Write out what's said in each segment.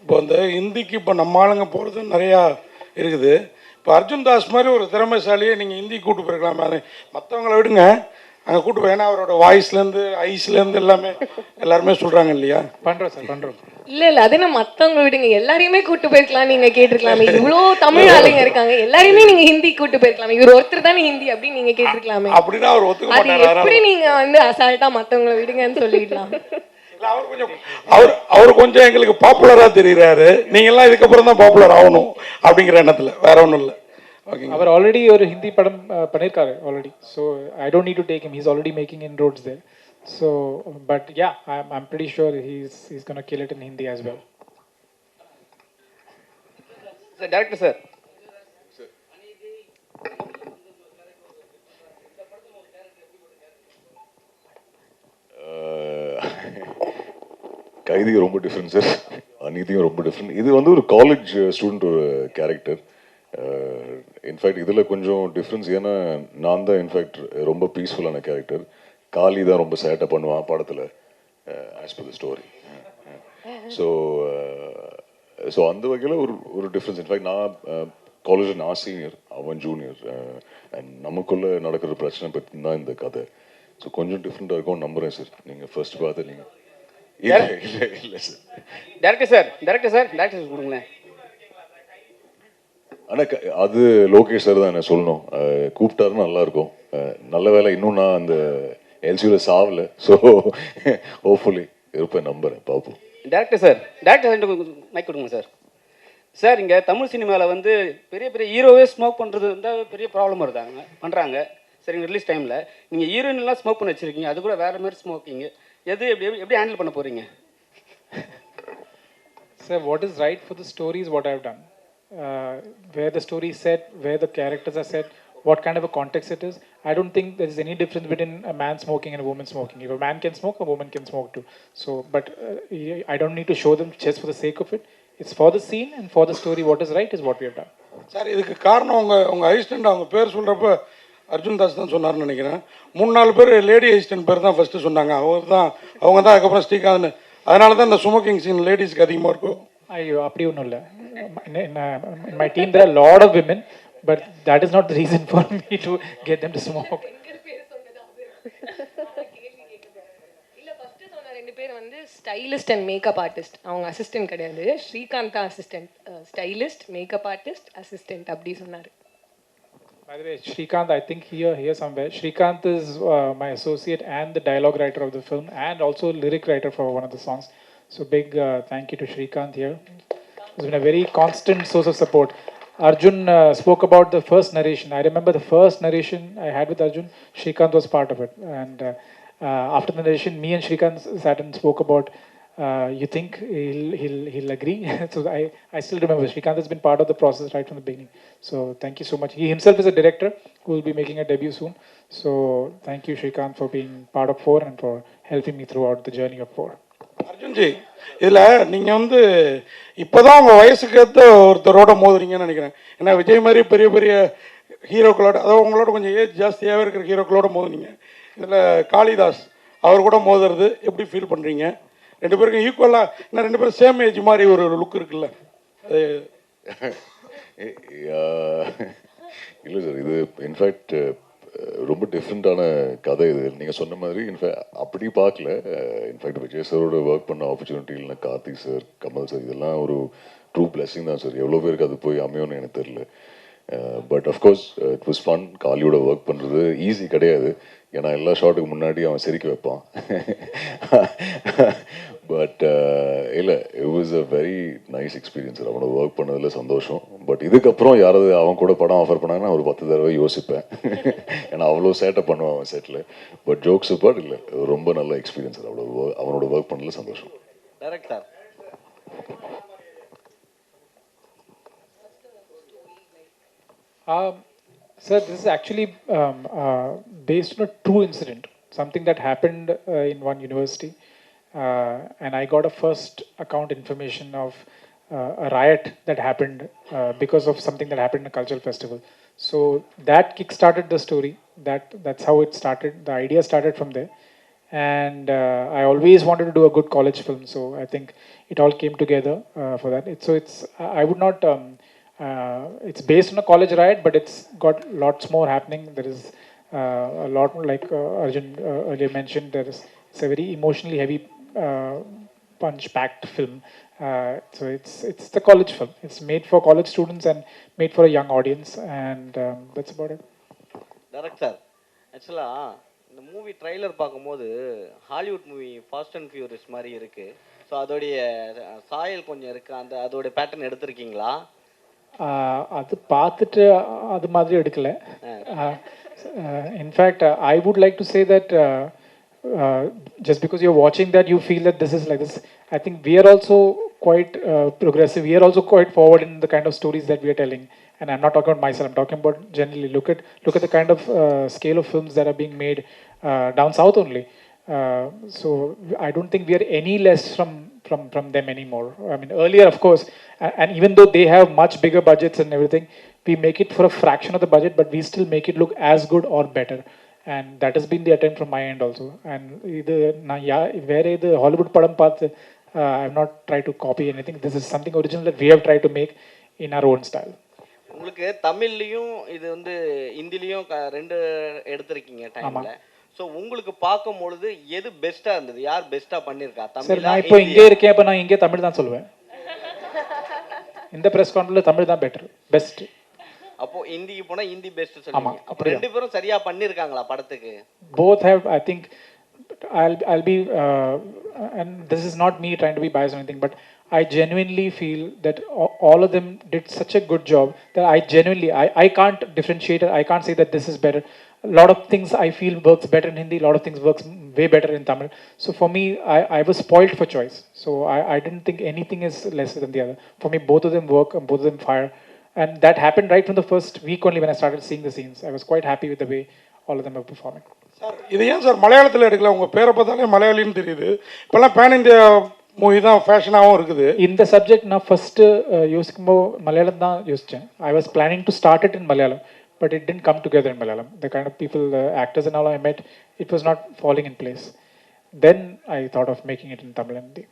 இப்போ இந்த ஹிந்திக்கு இப்போ நம்ம ஆளுங்க போகிறது நிறையா இருக்குது. இப்போ அர்ஜுன் தாஸ் மாதிரி ஒரு திறமைசாலியை நீங்கள் ஹிந்தி கூட்டு போயிருக்கலாமே, அது மற்றவங்கள விடுங்க, அங்கே கூட்டு போய், ஏன்னா அவரோட வாய்ஸ்லேருந்து ஐஸ்லேருந்து எல்லாமே எல்லாருமே சொல்கிறாங்க இல்லையா? பண்ணுறோம் சார், பண்ணுறோம். இல்ல அது என்ன மத்தவங்க விடுங்க, எல்லாரையுமே கூட்டு போயிருக்கலாம். நீங்க கேட்டிருக்கலாமே, இவ்வளோ தமிழ் ஆளுங்க இருக்காங்க, எல்லாரையுமே நீங்க ஹிந்தி கூட்டு போயிருக்கலாமே, இவர் ஒருத்தர் தானே ஹிந்தி அப்படின்னு நீங்க கேட்டிருக்கலாமே. அப்படின்னா அவர் ஒத்துக்க அது மாட்டாரு. எப்படி நீங்க வந்து அசால்ட்டா மத்தவங்களை விடுங்கன்னு சொல்லிடலாம். அவர் கொஞ்சம் எங்களுக்கு பாப்புலரா தெரியுறாரு. நீங்க எல்லாம் இதுக்கப்புறம் தான் பாப்புலர் ஆகணும் அப்படிங்கிற எண்ணத்துல, வேற ஒன்றும் இல்லை. அவர் ஆல்ரெடி ஒரு ஹிந்தி படம் பண்ணியிருக்காரு already. So I don't need to take him. He's already making inroads there. So but yeah, I'm pretty sure he's gonna kill it in Hindi as well. Sir director sir, கைதியும் ரொம்ப different sir, அநீதியும் ரொம்ப different. இது வந்து ஒரு college student ஒரு character. In fact இதில் கொஞ்சம் டிஃப்ரென்ஸ், ஏன்னா நான் தான் இன்ஃபேக்ட் ரொம்ப பீஸ்ஃபுல்லான கேரக்டர். காளி தான் ரொம்ப சேட்டை பண்ணுவான் படத்தில், as per the story. So அந்த வகையில் ஒரு டிஃப்ரென்ஸ். இன்ஃபேக்ட் நான் காலேஜில் நான் சீனியர், அவன் ஜூனியர், அண்ட் நமக்குள்ளே நடக்கிற பிரச்சனை பற்றி தான் இந்த கதை. ஸோ கொஞ்சம் டிஃப்ரெண்ட்டாக இருக்கும் நம்புகிறேன் சார். நீங்கள் ஃபர்ஸ்ட் பார்த்து நீங்கள் இல்லை சார். டேரக்டர் சார் கொடுங்களேன். ஆனால் அது லோகேஷ் சார் தான் என்ன சொல்லணும், கூப்பிட்டாருன்னு நல்லாயிருக்கும். நல்ல வேலை இன்னும் நான் அந்த எல்சியூவில் சாவலை. ஸோ ஹோப்ஃபுல்லி இருப்பேன், நம்புகிறேன், பார்ப்போம். டேரக்டர் சார் மைக் கொடுங்க சார். சார் இங்கே தமிழ் சினிமாவில் வந்து பெரிய பெரிய ஹீரோவே ஸ்மோக் பண்ணுறது வந்து பெரிய ப்ராப்ளம் பண்ணுறாங்க. சரிங்க, ரிலீஸ் டைமில் நீங்கள் ஹீரோயின்லாம் ஸ்மோக் பண்ணி வச்சுருக்கீங்க, அது கூட வேறு மாதிரி ஸ்மோக்கிங், எப்படி ஹேண்டில் பண்ண போகிறீங்க? Sir, what is right for the story is what I've done. Where the story is set, where the characters are set, what kind of a context it is. I don't think there is any difference between a man smoking and a woman smoking. If a man can smoke, a woman can smoke too. So, but I don't need to show them just for the sake of it. It's for the scene and for the story. What is right is what we have done. Sir, இதுக்கு காரணம் உங்கள் assistant அவங்க பேர் சொல்கிறப்ப அர்ஜுன் தாஸ் தான் சொன்னார்னு நினைக்கிறேன். 3-4 பேர் லேடி அசிஸ்டன்ட் பேர் தான் ஃபஸ்ட்டு சொன்னாங்க. அவங்க தான் அதுக்கப்புறம் ஸ்ரீகாந்த். அதனால தான் இந்த ஸ்மோக்கிங் சீன் லேடிஸ்க்கு அதிகமாக இருக்கும். ஐயோ, அப்படி ஒன்றும் இல்லை. In my team there are a lot of women, but that is not the reason for me to get them to smoke. இல்ல ஃபர்ஸ்ட் சொன்ன 2 பேர் வந்து ஸ்டைலிஸ்ட் அண்ட் மேக்கப் ஆர்டிஸ்ட். அவங்க அசிஸ்டன்ட் கிடையாது. ஸ்ரீகாந்த் தான் assistant. Stylist, makeup artist, assistant அப்படி சொன்னார். By the way, Srikanth, I think here somewhere, Srikanth is my associate and the dialogue writer of the film, and also lyric writer for one of the songs. So big thank you to Srikanth here. He's been a very constant source of support. Arjun spoke about the first narration. I remember the first narration I had with Arjun, Srikanth was part of it. And after the narration, me and Srikanth sat and spoke about, you think he'll agree? So I still remember Srikanth has been part of the process right from the beginning. So thank you so much. He himself is a director who will be making a debut soon. So thank you, Srikanth, for being part of 4 and for helping me throughout the journey of 4. அர்ஜுன்ஜி, இதில் நீங்கள் வந்து இப்போ தான் உங்கள் வயசுக்கு ஏற்ற ஒருத்தரோட மோதுறீங்கன்னு நினைக்கிறேன். ஏன்னா விஜய் மாதிரி பெரிய பெரிய ஹீரோக்களோட, அதாவது உங்களோட கொஞ்சம் ஏஜ் ஜாஸ்தியாகவே இருக்கிற ஹீரோக்களோட மோதுனீங்க. இதில் காளிதாஸ் அவர் கூட மோதுறது எப்படி ஃபீல் பண்ணுறீங்க? 2 பேருக்கும் ஈக்குவலாக, ஏன்னா 2 பேரும் சேம் ஏஜ் மாதிரி ஒரு லுக் இருக்குல்ல? இல்லை சார், இது இன்ஃபேக்ட் ரொம்ப டிஃப்ரெண்ட்டான கதை இது. நீங்கள் சொன்ன மாதிரி இன்ஃபேக்ட் அப்படி பார்க்கல. இன்ஃபேக்ட் விஜய் சாரோட ஒர்க் பண்ண ஆப்பர்ச்சுனிட்டி இல்லைனா கார்த்திக் சார், கமல் சார், இதெல்லாம் ஒரு ட்ரூ பிளெஸிங் தான் சார். எவ்வளோ பேருக்கு அது போய் அமையும்னு எனக்கு தெரியல. But of course it was fun. காலியோட ஒர்க் பண்ணுறது ஈஸி கிடையாது. ஏன்னா எல்லா ஷாட்டுக்கு முன்னாடி அவன் சிரிக்க வைப்பான். பட் இல்லை, it was a very nice experience. அவனோட ஒர்க் பண்ணதில் சந்தோஷம். பட் இதுக்கப்புறம் யாராவது அவன் கூட படம் ஆஃபர் பண்ணாங்கன்னா ஒரு 10 தடவை யோசிப்பேன். ஏன்னா அவ்வளோ சேட்டை பண்ணுவான் அவன் செட்டில். பட் ஜோக்ஸ் பட் இல்லை, ரொம்ப நல்ல எக்ஸ்பீரியன்ஸ். அவனோட ஒர்க் பண்ணதில் சந்தோஷம். Director Sir, this is actually based on a true incident, something that happened in one university. And I got a first account information of a riot that happened because of something that happened in a cultural festival. So that kick-started the story. That's how it started. The idea started from there. and I always wanted to do a good college film. So I think it all came together for that. It's I would not. It's based on a college riot, but it's got lots more happening. There is a lot more, like Arjun earlier mentioned. It's a very emotionally heavy, punch-packed film. So it's the college film. It's made for college students and made for a young audience, and that's about it. Director ஆக்சுவலாக இந்த movie trailer பார்க்கும்போது Hollywood movie fast and furious மாதிரி இருக்குது. So அதோடைய சாயல் கொஞ்சம் இருக்குது. அதோடைய பேட்டர்ன் எடுத்திருக்கீங்களா? அது பார்த்துட்டு அது மாதிரி எடுக்கல. In fact I would like to say that just because you're watching that, you feel that this is like this. I think we are also quite progressive. We are also quite forward in the kind of stories that we are telling. And I'm not talking about myself. I'm talking about generally. Look at the kind of scale of films that are being made down south only. So I don't think we are any less from them anymore. I mean, earlier, of course, and even though they have much bigger budgets and everything, we make it for a fraction of the budget, but we still make it look as good or better. And that has been the attempt from my end also. And where the Hollywood padam path, I've not tried to copy anything. This is something original that we have tried to make in our own style. உங்களுக்கு தமிழ்லையும் இது வந்து ஹிந்திலையும் ரெண்டு எடுத்திருக்கீங்க டைம்ல. So உங்களுக்கு பார்க்கும்பொழுது எது பெஸ்ட்டாக இருந்தது? யார் பெஸ்ட்டாக பண்ணியிருக்கா? தமிழ். நான் இப்போ இங்கே இருக்கேன், அப்போ நான் இங்கே தமிழ் தான் சொல்லுவேன். இந்த ப்ரெஸ் கான்ஃபரன்ஸ்ல தமிழ் தான் பெஸ்ட். அப்போ ஹிந்திக்கு போனால் ஹிந்தி பெஸ்ட் சொல்லுவாங்க. அப்போ ரெண்டு பேரும் சரியாக பண்ணியிருக்காங்களா படத்துக்கு? Both have, I think, I'll be, and this is not me trying to be biased or anything, but I genuinely feel that all of them did such a good job that I can't differentiate it. I can't say that this is better. A lot of things I feel works better in Hindi, a lot of things works way better in Tamil. So for me, I was spoiled for choice. So I didn't think anything is lesser than the other. For me, both of them work and both of them fire. And that happened right from the first week only when I started seeing the scenes. I was quite happy with the way all of them are performing. Sir, இது ஏன் sir மலையாளத்தில் எடுக்கல? உங்கள் பேரை பார்த்தாலே மலையாளின்னு தெரியுது. இப்போல்லாம் pan India movie தான் ஃபேஷனாகவும் இருக்குது. இந்த சப்ஜெக்ட் நான் ஃபஸ்ட்டு யோசிக்கும்போது மலையாளம் தான் யோசித்தேன். I was planning to start it in Malayalam, but it didn't come together in Malayalam. The kind of people, actors and all I met, it was not falling in place. Then I thought of making it in Tamil and Hindi.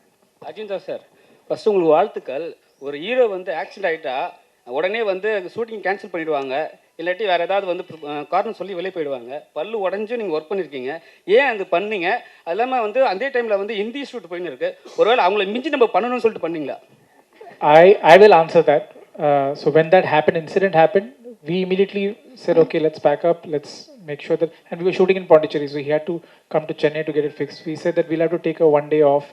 Ajintha sir, first உங்களுக்கு வாழ்த்துக்கள். ஒரு hero வந்து accident ஆகிட்டா உடனே வந்து shooting cancel பண்ணிவிடுவாங்க, இல்லாட்டி வேறு ஏதாவது வந்து காரணம் சொல்லி வெளியே போயிடுவாங்க. பல்லு உடஞ்சும் நீங்கள் ஒர்க் பண்ணியிருக்கீங்க. ஏன் அது பண்ணீங்க? அது இல்லாமல் வந்து அதே டைமில் வந்து ஹிந்தி ஷூட் போயின்னு இருக்குது. ஒருவேளை அவங்கள மிஞ்சி நம்ம பண்ணணும்னு சொல்லிட்டு பண்ணீங்களா? I will answer that. So when that incident happened, we immediately said, okay, let's pack up, let's make sure that, and we were shooting in Pondicherry, so he had to come to Chennai to get it fixed. We said that we'll have to take a one day off.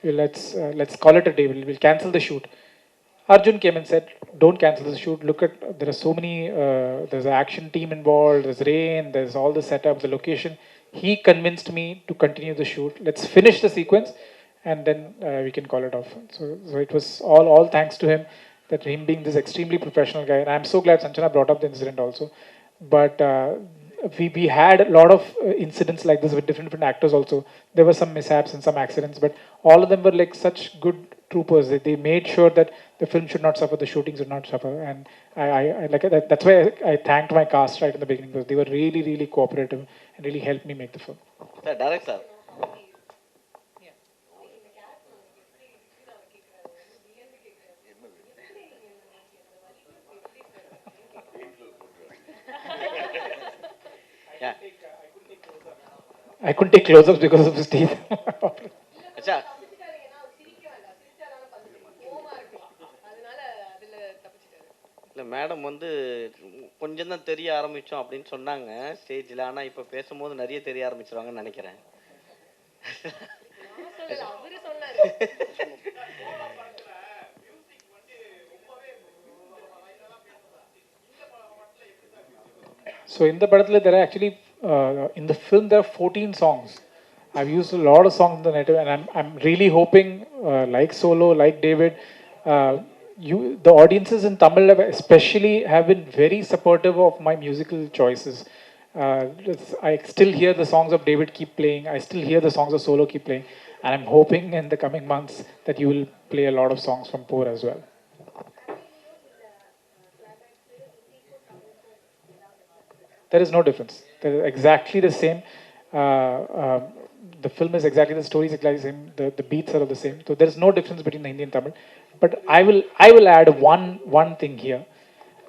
Let's call it a day. We'll cancel the shoot. Arjun came and said, don't cancel the shoot. Look at, there are so many, there's an action team involved, there's rain, there's all the setup, the location. He convinced me to continue the shoot. Let's finish the sequence and then we can call it off. So it was all thanks to him, that him being this extremely professional guy. And I'm so glad Sanchana brought up the incident also. But we had a lot of incidents like this with different actors also. There were some mishaps and some accidents, but all of them were like such good troopers. They made sure that the film should not suffer, the shooting should not suffer. And I like that. That's why I thanked my cast right in the beginning, because they were really, really cooperative and really helped me make the film. Sir, direct sir, I couldn't take close-ups because of his teeth. அச்சா இல்லை madam வந்து கொஞ்சம் தான் தெரிய ஆரம்பித்தோம் அப்படின்னு சொன்னாங்க ஸ்டேஜில். ஆனால் இப்போ பேசும்போது நிறைய தெரிய ஆரம்பிச்சிருவாங்கன்னு நினைக்கிறேன். So in the படத்தில் there are actually, in the film there are 14 songs. I've used a lot of songs in the native, and I'm really hoping, like Solo, like David, the audiences in Tamil especially have been very supportive of my musical choices. I still hear the songs of David keep playing. I still hear the songs of Solo keep playing, and I'm hoping in the coming months that you will play a lot of songs from Poor as well. There is no difference. They're exactly the same. The film is exactly, the story is exactly the same, the beats are all the same. So there is no difference between the Hindi and Tamil. But I will add one thing here,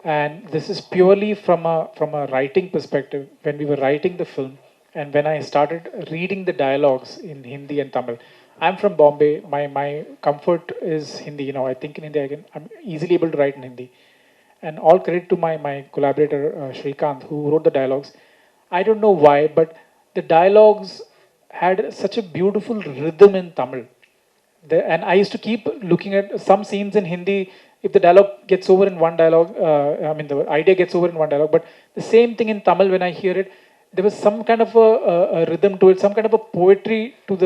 and this is purely from a writing perspective. When we were writing the film, and when I started reading the dialogues in Hindi and Tamil, I'm from Bombay. My comfort is Hindi. You know, I think in Hindi I'm easily able to write in Hindi. And all credit to my collaborator Shrikant, who wrote the dialogues. I don't know why, but the dialogues had such a beautiful rhythm in Tamil. And I used to keep looking at some scenes in Hindi. If the dialogue gets over in one dialogue, the idea gets over in one dialogue, but the same thing in Tamil, when I hear it, there was some kind of a rhythm to it, some kind of a poetry to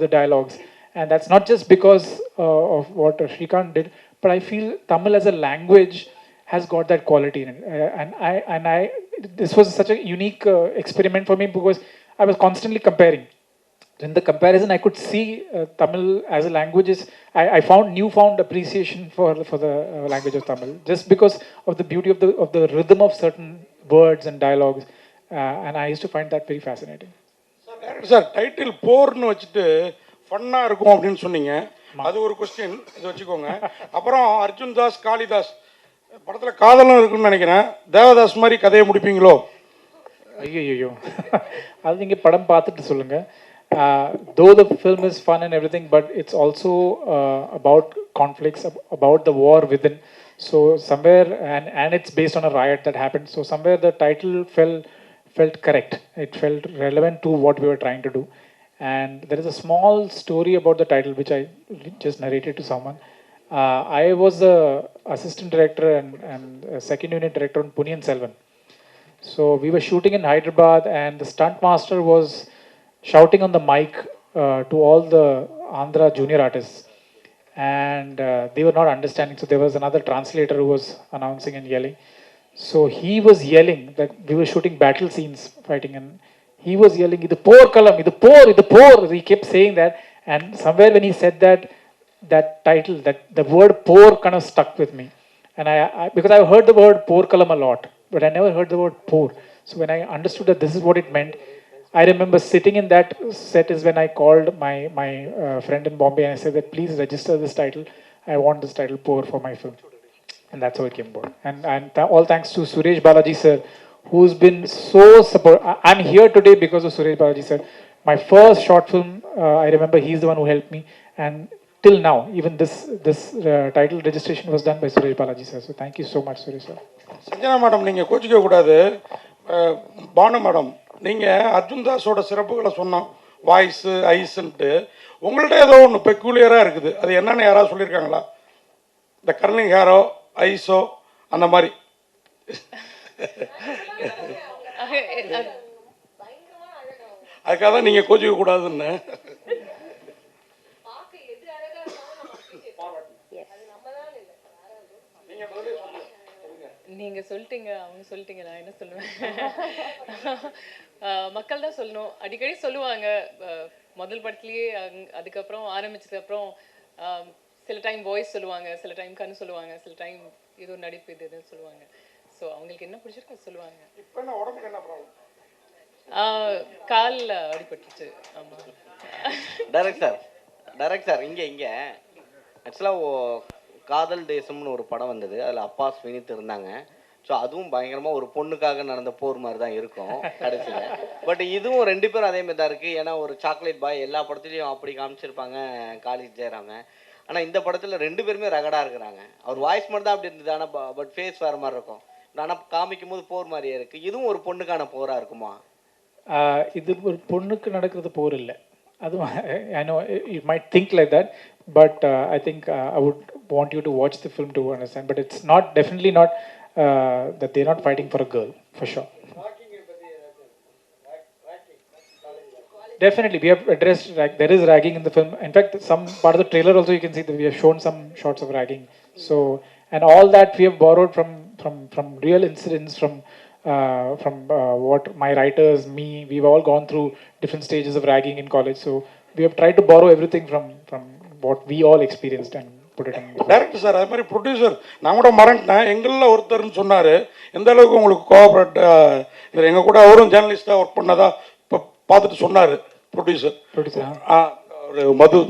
the dialogues. And that's not just because of what Shrikant did, but I feel Tamil as a language has got that quality in it. This was such a unique experiment for me, because I was constantly comparing. In the comparison, I could see Tamil as a language I found newfound appreciation for the language of Tamil, just because of the beauty of the rhythm of certain words and dialogues, and I used to find that very fascinating. Sir title போர்னு வச்சுட்டு ஃபன்னாக இருக்கும் அப்படின்னு சொன்னீங்க. அது ஒரு question, இது வச்சுக்கோங்க. அப்புறம் அர்ஜுன் தாஸ் காளிதாஸ் படத்தில் காதலும் இருக்குன்னு நினைக்கிறேன். தேவதாஸ் மாதிரி கதையை முடிப்பீங்களோ? ஐயோ அது நீங்கள் படம் பார்த்துட்டு சொல்லுங்கள். Though the film is fun and everything, but it's also about conflicts, about the war within. So somewhere, and it's based on a riot that happened. So somewhere the title felt correct. It felt relevant to what we were trying to do. And there is a small story about the title which I just narrated to someone. I was a assistant director and a second unit director on Punniyan Selvan. So we were shooting in Hyderabad, and the stunt master was shouting on the mic to all the Andhra junior artists, and they were not understanding. So there was another translator who was announcing and yelling. So he was yelling that we were shooting battle scenes, fighting, and he was yelling, "Idu por kalam, idu por." He kept saying that, and somewhere when he said that title, that the word "por" kind of stuck with me, and I because I heard the word "por kalam" a lot, but I never heard the word "por." So when I understood that this is what it meant, I remember sitting in that set is when I called my friend in Bombay, and I said that please register this title. I want this title "Pour" for my film, and that's how it came about. And all thanks to Suresh Balaji sir, who's been so support. I'm here today because of Suresh Balaji sir. My first short film, I remember he's the one who helped me, and till now, even this title registration was done by Suresh Balaji sir. So thank you so much, Suresh sir. Sanjana madam, நீங்கள் கோச்சிக்க கூடாது. Banu madam, நீங்கள் அர்ஜுன் தாஸோட சிறப்புகளை சொன்னோம், voice ஐஸுன்ட்டு. உங்கள்கிட்ட ஏதோ ஒன்று பெக்குலியராக இருக்குது, அது என்னென்னு யாராவது சொல்லியிருக்காங்களா? இந்த கர்லிங் ஹேரோ, ஐஸோ, அந்த மாதிரி. அதுக்காக தான் நீங்கள் கோச்சிக்க கூடாதுன்னு. நீங்கள் சொல்லிட்டீங்க, அவங்க சொல்லிட்டீங்க, நான் என்ன சொல்லுவேன்? மக்கள் தான் சொல்லணும். அடிக்கடி சொல்லுவாங்க, முதல் படத்துலேயே அதுக்கப்புறம் ஆரம்பிச்சதுக்கப்புறம் சில டைம் வாய்ஸ் சொல்லுவாங்க, சில டைம் கண் சொல்லுவாங்க, சில டைம் ஏதோ நடிப்பு இது எதுன்னு சொல்லுவாங்க. ஸோ அவங்களுக்கு என்ன பிடிச்சிருக்கோ சொல்லுவாங்க. இப்போ என்ன உடம்புக்கு என்ன ப்ராப்ளம்? காலில் அடிபட்டுச்சு. ஆமாம். டைரக்ட் சார் இங்கே ஆக்சுவலாக காதல் தேசம்னு ஒரு படம் வந்தது, அதில் அப்பாஸ் வினித் இருந்தாங்க. ஸோ அதுவும் பயங்கரமாக ஒரு பொண்ணுக்காக நடந்த போர் மாதிரி தான் இருக்கும் கடைசியில். பட் இதுவும் ரெண்டு பேரும் அதே மாதிரி தான் இருக்குது. ஏன்னா ஒரு சாக்லேட் பாய் எல்லா படத்துலையும் அப்படி காமிச்சிருப்பாங்க காலேஜ் ஜெயராம. ஆனால் இந்த படத்தில் ரெண்டு பேருமே ரகடாக இருக்கிறாங்க. அவர் வாய்ஸ் மட்டும் தான் அப்படி இருந்தது, ஆனால் பட் ஃபேஸ் வேறு மாதிரி இருக்கும். ஆனால் காமிக்கும் போது போர் மாதிரியே இருக்குது. இதுவும் ஒரு பொண்ணுக்கான போராக இருக்குமா? இது ஒரு பொண்ணுக்கு நடக்கிறது போர் இல்லை. அதுவும் I know you might think like that, but I think I would want you to watch the film to understand. But it's not, definitely not that they're not fighting for a girl, for sure. Definitely, we have addressed there is ragging in the film. In fact, some part of the trailer also you can see that we have shown some shots of ragging. So, and all that we have borrowed from real incidents, from what my writers, me, we've all gone through different stages of ragging in college. So we have tried to borrow everything from what we all experienced and put it in. Director sir, அது மாதிரி producer நான் கூட மறந்துட்டேன், எங்களில் ஒருத்தர்னு சொன்னார். எந்த அளவுக்கு உங்களுக்கு கோஆப்ரேட், எங்கள் கூட அவரும் ஜேர்னலிஸ்டாக ஒர்க் பண்ணதா இப்போ பார்த்துட்டு சொன்னார் ப்ரொடியூசர் Producer. ஒரு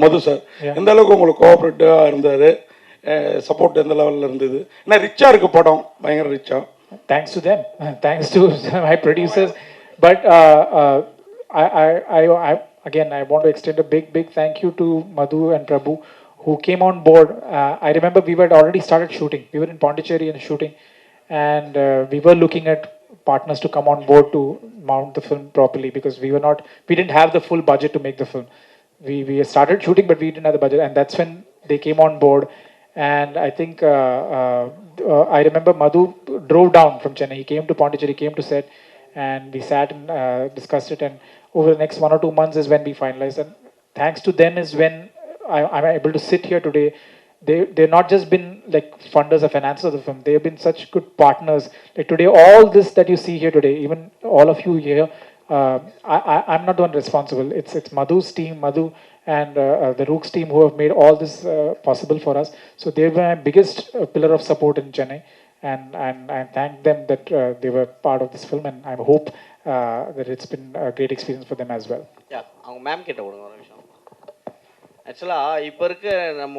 மது சார் எந்த அளவுக்கு உங்களுக்கு கோஆப்ரேட்டிவாக இருந்தார், சப்போர்ட் எந்த லெவலில் இருந்தது? ஏன்னா ரிச்சாக இருக்குது படம், பயங்கர ரிச்சாக. Thanks to them, thanks to my producers. But again, I want to extend a big thank you to Madhu and Prabhu who came on board. I remember we had already started shooting. We were in Pondicherry and shooting, and we were looking at partners to come on board to mount the film properly because we didn't have the full budget to make the film. We started shooting, but we didn't have the budget, and that's when they came on board. And I think I remember Madhu drove down from Chennai. He came to Pondicherry, came to set, and we sat and discussed it. And over the next 1 or 2 months is when we finalized. And thanks to them is when I'm able to sit here today. They've not just been like funders or financiers of the film. They have been such good partners. Like today, all this that you see here today, even all of you here, I'm not the one responsible. It's Madhu's team, Madhu and the Rooks team who have made all this possible for us. So they were my biggest pillar of support in Chennai, and I thank them that they were part of this film, and I hope that it's been a great experience for them as well. அவங்க ma'am கிட்ட விடுங்க ஒரு நிமிஷம். ஆக்சுவலாக இப்போ இருக்க நம்ம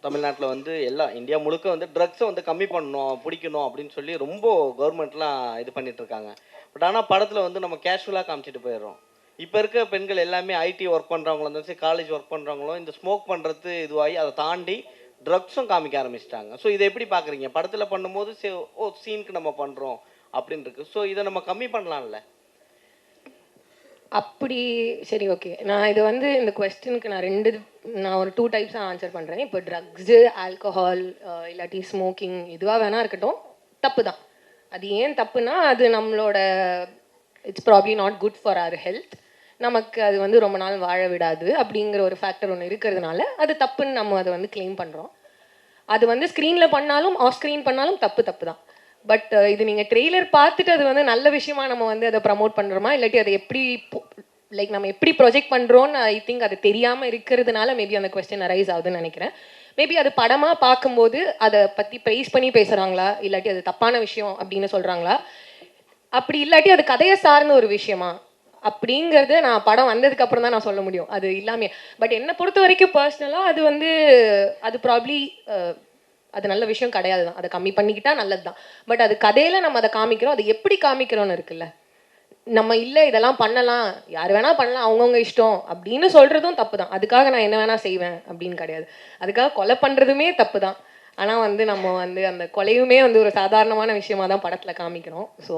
தமிழ்நாட்டில் வந்து இந்தியா முழுக்க வந்து ட்ரக்ஸை வந்து கம்மி பண்ணணும், பிடிக்கணும் அப்படின்னு சொல்லி ரொம்ப கவர்மெண்ட்லாம் இது பண்ணிகிட்ருக்காங்க. பட் ஆனால் படத்தில் வந்து நம்ம கேஷுவலாக காமிச்சிட்டு போயிடுறோம். இப்போ இருக்க பெண்கள் எல்லாமே ஐடி ஒர்க் பண்ணுறவங்களும் இருந்தாலும் சரி, காலேஜ் ஒர்க் பண்ணுறவங்களும் இந்த ஸ்மோக் பண்ணுறது இதுவாகி அதை தாண்டி ட்ரக்ஸும் காமிக்க ஆரம்பிச்சிட்டாங்க. ஸோ இதை எப்படி பார்க்குறீங்க? படத்தில் பண்ணும்போது சீனுக்கு நம்ம பண்ணுறோம் அப்படின்னு இருக்கு. ஸோ இதை நம்ம கம்மி பண்ணலாம்ல? அப்படி சரி, ஓகே. நான் இது வந்து இந்த கொஸ்டினுக்கு நான் ஒரு 2 டைப்ஸாக ஆன்சர் பண்ணுறேன். இப்போ ட்ரக்ஸு, ஆல்கஹால், இல்லாட்டி ஸ்மோக்கிங் எதுவாக வேணா இருக்கட்டும், தப்பு தான். அது ஏன் தப்புனா, அது நம்மளோட it's probably not good for our health. நமக்கு அது வந்து ரொம்ப நாள் வாழ விடாது அப்படிங்கிற ஒரு ஃபேக்டர் ஒன்று இருக்கிறதுனால அது தப்புன்னு நம்ம அதை வந்து கிளைம் பண்ணுறோம். அது வந்து ஸ்க்ரீனில் பண்ணாலும் ஆஃப் ஸ்க்ரீன் பண்ணாலும் தப்பு தான். பட் இது நீங்கள் ட்ரெய்லர் பார்த்துட்டு அது வந்து நல்ல விஷயமா நம்ம வந்து அதை ப்ரமோட் பண்ணுறோமா, இல்லாட்டி அதை எப்படி நம்ம எப்படி ப்ரொஜெக்ட் பண்ணுறோன்னு ஐ திங்க் அது தெரியாமல் இருக்கிறதுனால மேபி அந்த கொஸ்டின் அரைஸ் ஆகுதுன்னு நினைக்கிறேன். மேபி அது படமாக பார்க்கும்போது அதை பற்றி ப்ரைஸ் பண்ணி பேசுகிறாங்களா, இல்லாட்டி அது தப்பான விஷயம் அப்படின்னு சொல்கிறாங்களா, அப்படி இல்லாட்டி அது கதையை சார்ந்த ஒரு விஷயமா அப்படிங்கிறது நான் படம் வந்ததுக்கு அப்புறம் தான் நான் சொல்ல முடியும். அது இல்லாமே பட் என்னை பொறுத்த வரைக்கும் பர்சனலாக அது வந்து அது ப்ராப்ளி அது நல்ல விஷயம் கிடையாது தான். அதை கம்மி பண்ணிக்கிட்டா நல்லது தான். பட் அது கதையில் நம்ம அதை காமிக்கிறோம், அதை எப்படி காமிக்கிறோன்னு இருக்குல்ல. நம்ம இல்லை இதெல்லாம் பண்ணலாம், யார் வேணால் பண்ணலாம், அவங்கவுங்க இஷ்டம் அப்படின்னு சொல்கிறதும் தப்பு தான். அதுக்காக நான் என்ன வேணால் செய்வேன் அப்படின்னு கிடையாது. அதுக்காக கொலை பண்ணுறதுமே தப்பு தான். ஆனால் வந்து நம்ம வந்து அந்த கொலையுமே வந்து ஒரு சாதாரணமான விஷயமாக தான் படத்தில் காமிக்கிறோம். ஸோ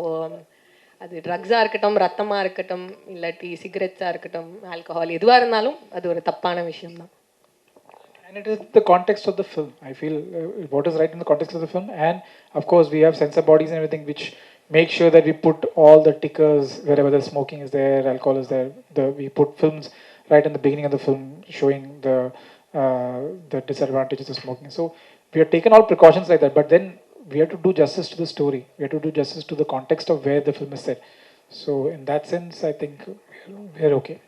அது ட்ரக்ஸாக இருக்கட்டும், ரத்தமாக இருக்கட்டும், இல்லாட்டி சிகரெட்ஸாக இருக்கட்டும், ஆல்கஹால் எதுவாக இருந்தாலும் அது ஒரு தப்பான விஷயம்தான். And it is the context of the film. I feel what is right in the context of the film. And of course, we have censor bodies and everything which make sure that we put all the tickers wherever the smoking is there, alcohol is there. We put films right in the beginning of the film showing the disadvantages of smoking. So we have taken all precautions like that. But then we have to do justice to the story. We have to do justice to the context of where the film is set. So in that sense, I think we are okay.